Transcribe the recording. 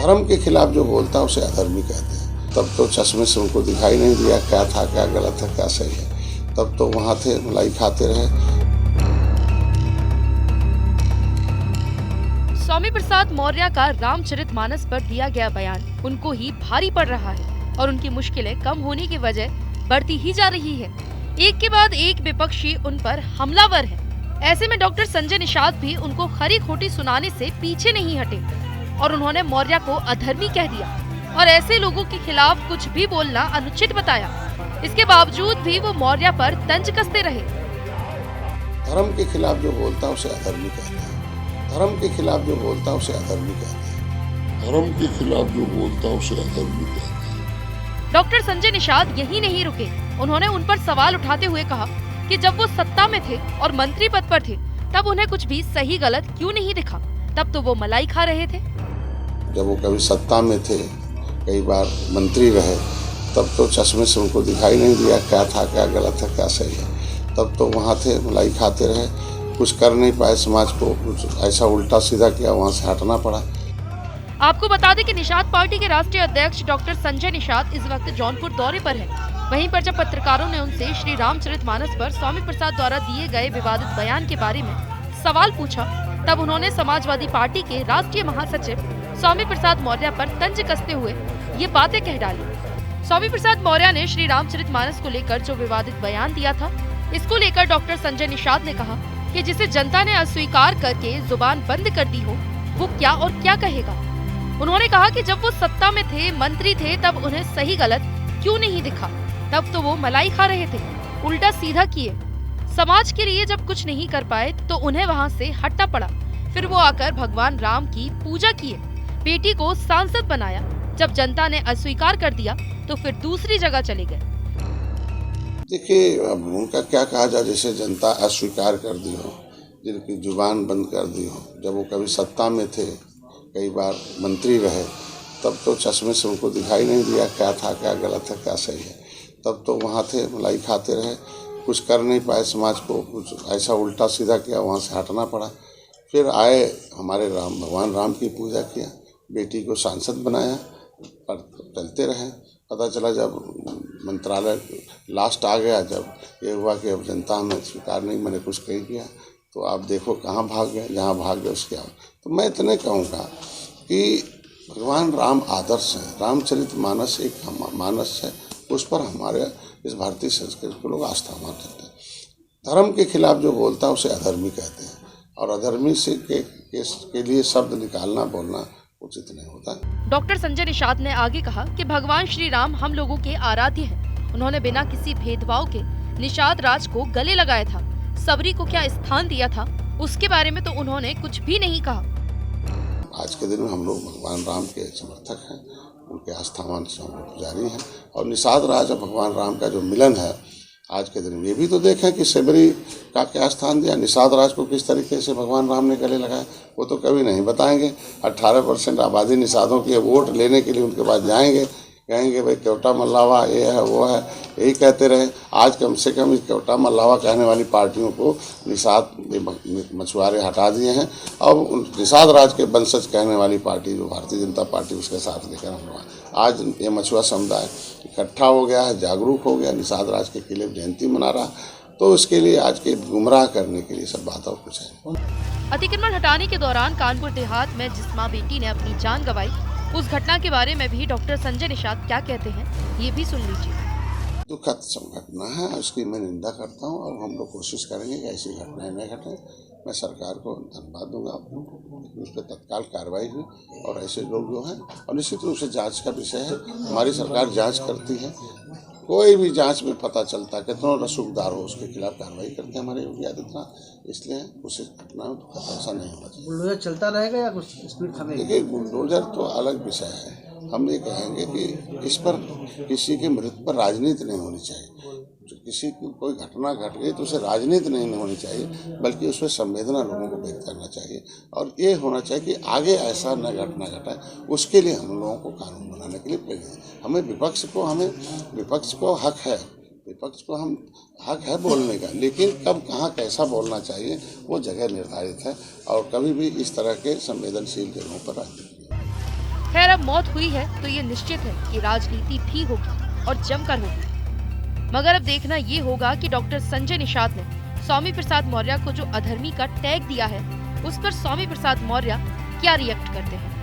धर्म के खिलाफ जो बोलता है उसे अधर्मी कहते हैं। तब तो चश्मे से उनको दिखाई नहीं दिया क्या था, क्या गलत है, क्या सही है। तब तो वहाँ थे, मलाई खाते रहे। स्वामी प्रसाद मौर्य का रामचरितमानस पर दिया गया बयान उनको ही भारी पड़ रहा है और उनकी मुश्किलें कम होने की वजह बढ़ती ही जा रही है। एक के बाद एक विपक्षी उन पर हमलावर है। ऐसे में डॉक्टर संजय निषाद भी उनको खरी खोटी सुनाने से पीछे नहीं हटे और उन्होंने मौर्य को अधर्मी कह दिया और ऐसे लोगों के खिलाफ कुछ भी बोलना अनुचित बताया। इसके बावजूद भी वो मौर्य पर तंज कसते रहे। धर्म के खिलाफ जो बोलता है उसे अधर्मी कहते हैं। धर्म के खिलाफ जो बोलता है उसे अधर्मी कहते हैं। धर्म के खिलाफ जो बोलता है उसे अधर्मी कहते हैं। डॉक्टर संजय निषाद यही नहीं रुके। उन्होंने उन पर सवाल उठाते हुए कहा कि जब वो सत्ता में थे और मंत्री पद पर थे तब उन्हें कुछ भी सही गलत क्यों नहीं दिखा? तब तो वो मलाई खा रहे थे। जब वो कभी सत्ता में थे, कई बार मंत्री रहे, तब तो चश्मे से उनको दिखाई नहीं दिया क्या था, क्या गलत है, क्या सही है। तब तो वहाँ थे, मलाई खाते रहे, कुछ कर नहीं पाए समाज को, कुछ ऐसा उल्टा सीधा किया, वहाँ से हटना पड़ा। आपको बता दें कि निषाद पार्टी के राष्ट्रीय अध्यक्ष डॉक्टर संजय निषाद इस वक्त जौनपुर दौरे पर है। वहीं पर जब पत्रकारों ने उनसे श्री रामचरितमानस पर स्वामी प्रसाद द्वारा दिए गए विवादित बयान के बारे में सवाल पूछा, तब उन्होंने समाजवादी पार्टी के राष्ट्रीय महासचिव स्वामी प्रसाद मौर्य पर तंज कसते हुए ये बातें कह डाली। स्वामी प्रसाद मौर्य ने श्री रामचरितमानस को लेकर जो विवादित बयान दिया था, इसको लेकर डॉक्टर संजय निषाद ने कहा कि जिसे जनता ने अस्वीकार करके जुबान बंद कर दी हो, वो क्या और क्या कहेगा। उन्होंने कहा कि जब वो सत्ता में थे, मंत्री थे, तब उन्हें सही गलत क्यों नहीं दिखा? तब तो वो मलाई खा रहे थे, उल्टा सीधा किए। समाज के लिए जब कुछ नहीं कर पाए तो उन्हें वहाँ से हटना पड़ा। फिर वो आकर भगवान राम की पूजा किए, बेटी को सांसद बनाया। जब जनता ने अस्वीकार कर दिया तो फिर दूसरी जगह चले गए। देखिए, अब उनका क्या कहा जाए, जैसे जनता अस्वीकार कर दी हो, जिनकी जुबान बंद कर दी हो। जब वो कभी सत्ता में थे, कई बार मंत्री रहे, तब तो चश्मे से उनको दिखाई नहीं दिया क्या था, क्या गलत है, क्या सही है। तब तो वहाँ थे, मलाई खाते रहे, कुछ कर नहीं पाए समाज को, कुछ ऐसा उल्टा सीधा किया, वहाँ से हटना पड़ा। फिर आए, हमारे भगवान राम की पूजा किया, बेटी को सांसद बनाया, पर चलते रहे। पता चला जब मंत्रालय लास्ट आ गया, जब ये हुआ कि अब जनता हमें स्वीकार नहीं, मैंने कुछ नहीं किया, तो आप देखो कहाँ भाग गए, जहाँ भाग गए उसके। तो मैं इतने कहूँगा कि भगवान राम आदर्श है, रामचरितमानस एक मानस है, उस पर हमारे इस भारतीय संस्कृति को लोग आस्था मानते हैं। धर्म के खिलाफ जो बोलता है उसे अधर्मी कहते हैं और अधर्मी से के लिए शब्द निकालना, बोलना उचित नहीं होता। डॉक्टर संजय निषाद ने आगे कहा कि भगवान श्री राम हम लोगों के आराध्य हैं। उन्होंने बिना किसी भेदभाव के निषाद राज को गले लगाया था। सबरी को क्या स्थान दिया था, उसके बारे में तो उन्होंने कुछ भी नहीं कहा। आज के दिन में हम लोग भगवान राम के समर्थक हैं, उनके आस्थावान पुजारी हैं और निषाद राज और भगवान राम का जो मिलन है आज के दिन में, ये भी तो देखें कि सबरी का क्या स्थान दिया, निषाद राज को किस तरीके से भगवान राम ने गले लगाया, वो तो कभी नहीं बताएंगे। 18% आबादी निषादों की वोट लेने के लिए उनके पास जाएंगे, कहेंगे भाई केवटा मल्लावा ये है वो है, यही कहते रहे। आज कम से कम इस केवटा मल्लावा कहने वाली पार्टियों को निषाद मछुआरे हटा दिए हैं। अब निषाद राज के वंशज कहने वाली पार्टी जो भारतीय जनता पार्टी, उसके साथ लेकर हम लोग आज ये मछुआ समुदाय इकट्ठा हो गया है, जागरूक हो गया, निषाद राज के किले जयंती मना रहा। तो इसके लिए आज के गुमराह करने के लिए सब बात और कुछ है। अतिक्रमण हटाने के दौरान कानपुर देहात में जिस मां बेटी ने अपनी जान गंवाई, उस घटना के बारे में भी डॉक्टर संजय निषाद क्या कहते हैं, ये भी सुन लीजिए। दुखद घटना है, उसकी मैं निंदा करता हूँ और हम लोग कोशिश करेंगे कि ऐसी घटनाएं न घटें। मैं सरकार को धन्यवाद दूंगा उस पर तत्काल कार्रवाई हुई और ऐसे लोग जो हैं, और निश्चित रूप से जांच का विषय है, हमारी सरकार जांच करती है। कोई भी जांच में पता चलता है कितना रसूखदार हो उसके खिलाफ कार्रवाई करते हैं हमारे योगी आदित्यनाथ। इसलिए उस घटना में ऐसा नहीं होना चाहिए। बुलडोजर चलता रहेगा या कुछ स्पीड थमेगी? देखिए, बुलडोजर तो अलग विषय है। हम ये कहेंगे कि इस पर किसी की मृत्यु पर राजनीति नहीं होनी चाहिए। जो किसी की कोई घटना घट गई तो उसे राजनीति नहीं होनी चाहिए, बल्कि उसमें संवेदना लोगों को व्यक्त करना चाहिए और ये होना चाहिए कि आगे ऐसा न घटना घटाए। उसके लिए हम लोगों को कानून बनाने के लिए प्रेरित हमें विपक्ष को हक है, विपक्ष को हम हक है बोलने का, लेकिन कब कहाँ कैसा बोलना चाहिए वो जगह निर्धारित है और कभी भी इस तरह के संवेदनशील जगहों पर राजनीति। खैर अब मौत हुई है तो ये निश्चित है कि राजनीति भी होगी और जमकर होगी। मगर अब देखना ये होगा कि डॉक्टर संजय निषाद ने स्वामी प्रसाद मौर्य को जो अधर्मी का टैग दिया है उस पर स्वामी प्रसाद मौर्य क्या रिएक्ट करते हैं।